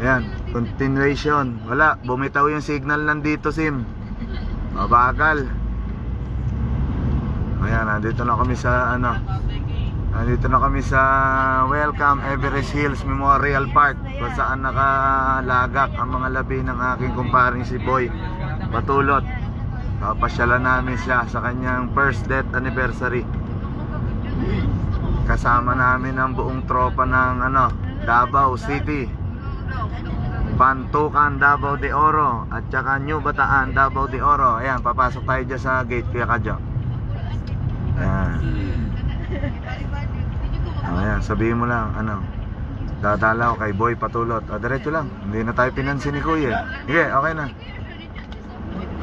Ayan, continuation. Wala, bumitaw yung signal nandito, Sim. Mabagal. Ayan, nandito na kami sa nandito na kami sa Welcome Everest Hills Memorial Park, kung saan nakalagak ang mga labi ng aking kumparing si Boy Patulot. Papasyalan namin siya sa kanyang first death anniversary. Kasama namin ang buong tropa ng Davao City, Pantukan, Davao de Oro, at saka New Bataan, Davao de Oro. Ayan, papasok tayo dyan sa gate, Kuya Kadyo. Ayan. Ayan, sabihin mo lang, dadalaw kay Boy Patulot. Diretso lang, hindi na tayo pinansin ni Kuya. Sige, okay na.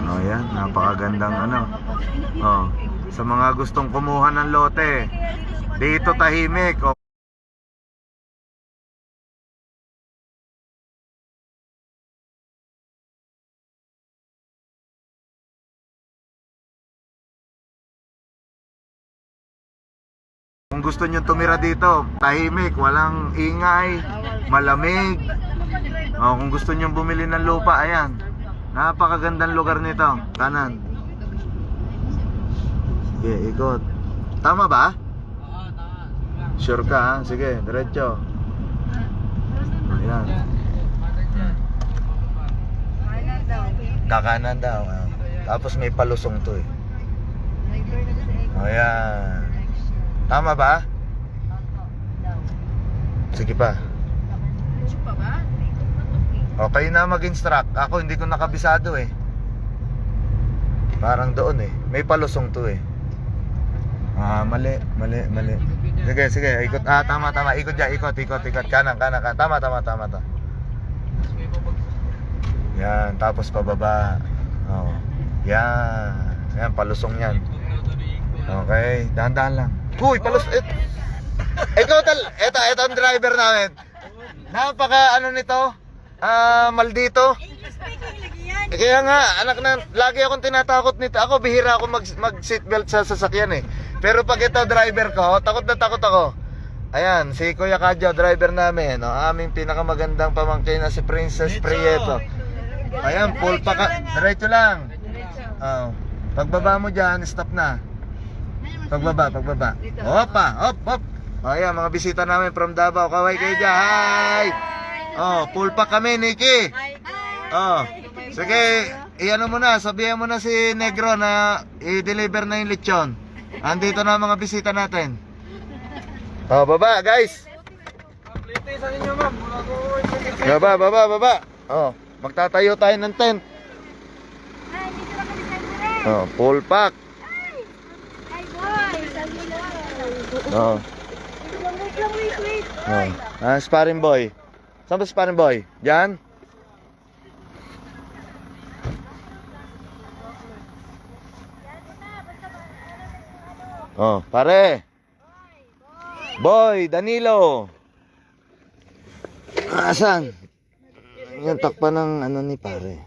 Ayan, napakagandang sa mga gustong kumuha ng lote, dito tahimik. Kung gusto nyo tumira dito, tahimik, walang ingay, malamig. Kung gusto nyo bumili ng lupa, ayan, napakagandang lugar nito. Kanan. Sige, ikot. Tama ba? Oo, tama. Sure ka, ha? Sige, diretso. Ayan. Kakanan daw. Tapos may palusong to eh. Ayan. Tama ba? Sige pa. Okay na mag-instruct. Ako hindi ko nakabisado eh. Parang doon eh. May palusong to eh. Mali. Sige, ikot. Tama. Ikot dyan, ikot. Kanan. Tama. Yan, tapos pababa. Yan. Yan, palusong yan. Okay, dahan-dahan lang. Uy, Ito ang driver namin. Napaka nito? Maldito. Kaya nga, anak na, lagi akong tinatakot nito. Ako, bihira ako mag seatbelt sa sasakyan eh. Pero pag ito driver ko, takot na takot ako. Ayan, si Kuya Kadyo, driver namin. Aming pinakamagandang pamangkin na si Princess Prieto. Ayan, full pa ka. Diretso lang. Pagbaba mo dyan, stop na. Pagbaba. Hop. Ayan, mga bisita namin from Davao. Kaway kayo dyan. Hi! Full pack kami, Nikki. Sige, iano mo na, sabihan mo na si Negro na i-deliver na yung lechon. Andito na mga bisita natin. Baba, guys. Baba. Magtatayo tayo ng tent. Full pack. Sparring boy. Saan ba sparring boy? Diyan? Pare. Boy, Danilo. Asan? Yung takpan ng ni pare.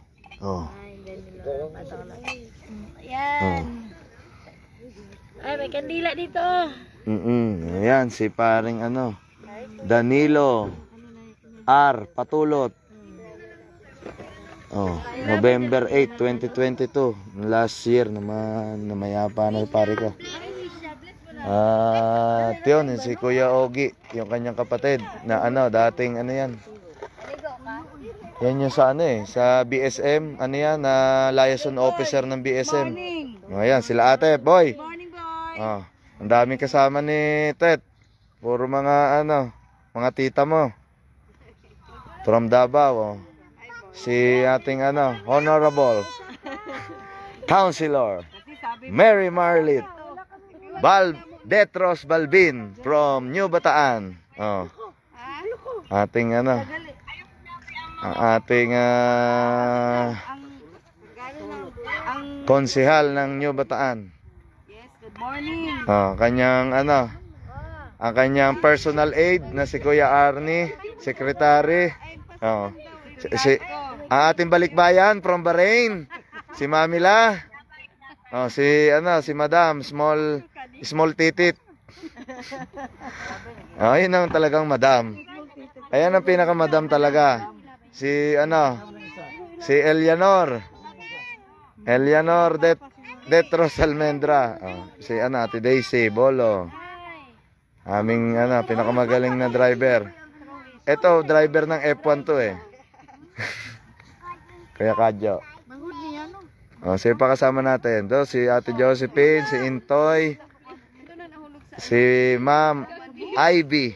Ayan. Ay, may kandila dito. Ayan, si paring Danilo R. Patulot. November 8, 2022. Last year naman, namayapa na yung pare ko. At yun, si Kuya Ogie, yung kanyang kapatid na dating yan. Yan yung sa sa BSM, yan, na liaison officer ng BSM. Ayan, sila ate, boy. Ang daming kasama ni Tet. Puro mga mga tita mo. From Davao. Si ating Honorable Councilor Mary Marlit Detros Balbin from New Bataan. Ating ang ating konsehal ng New Bataan. Yes, good morning. Kanyang ang kanyang personal aide na si Kuya Arnie, secretary. Ang ating balikbayan from Bahrain, si Mamila. Si Madam small titit. Yun ang talagang madam. Ayan ang pinaka-madam talaga. Si si Eleanor. Eleanor Detros Almendra. Si Ate Daisy Bolo. Aming pinakamagaling na driver. Ito, driver ng F1 to eh. Kaya Kadyo. Sino pa kasama natin? To, si Ate Josephine, si Intoy, si Ma'am Ivy.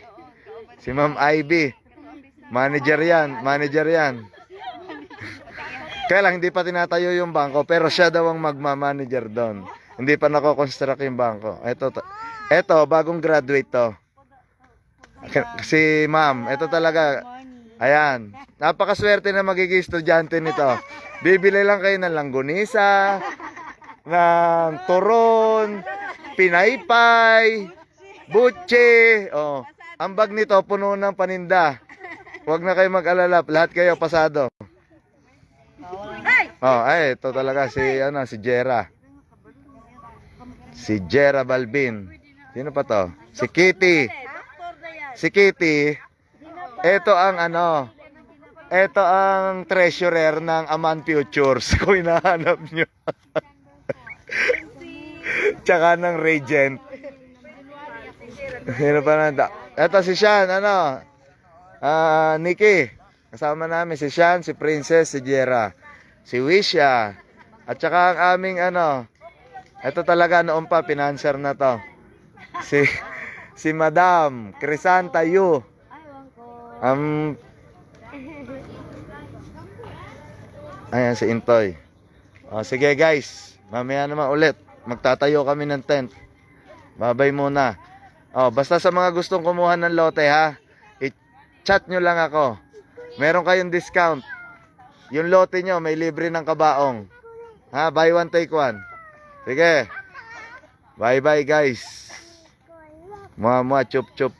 Si Ma'am Ivy. Manager yan. Kaya lang, hindi pa tinatayo yung bangko, pero siya daw ang magmamanager doon. Hindi pa nako-construct yung bangko. Ito, bagong graduate to. Si Ma'am, ito talaga. Ayan. Napakaswerte na magiging estudyante nito. Bibili lang kayo ng langgunisa, ng turon, pinaypay, butche. Ang bag nito puno ng paninda. Huwag na kayo mag-alala, lahat kayo pasado. Ito talaga si Jera. Si Jera Balbin. Sino pa to? Si Kitty. Si Kitty. Ito ang treasurer ng Aman Futures kung hinahanap nyo. Tsaka ng Regent. Sino pa nanda? Ito si Sean, Nikki. Kasama namin si Sean, si Princess, si Jera, si Wisha. At tsaka ang aming ito talaga noon pa, pinanser na to. Si Madam Crisanta Yu. Ayan si Intoy. Sige guys, mamaya naman ulit. Magtatayo kami ng tent. Babay muna. Basta sa mga gustong kumuha ng lote ha, i-chat nyo lang ako. Meron kayong discount. Yung lote nyo may libre ng kabaong. Buy one take one. Sige. Bye bye guys. Mua chup chup.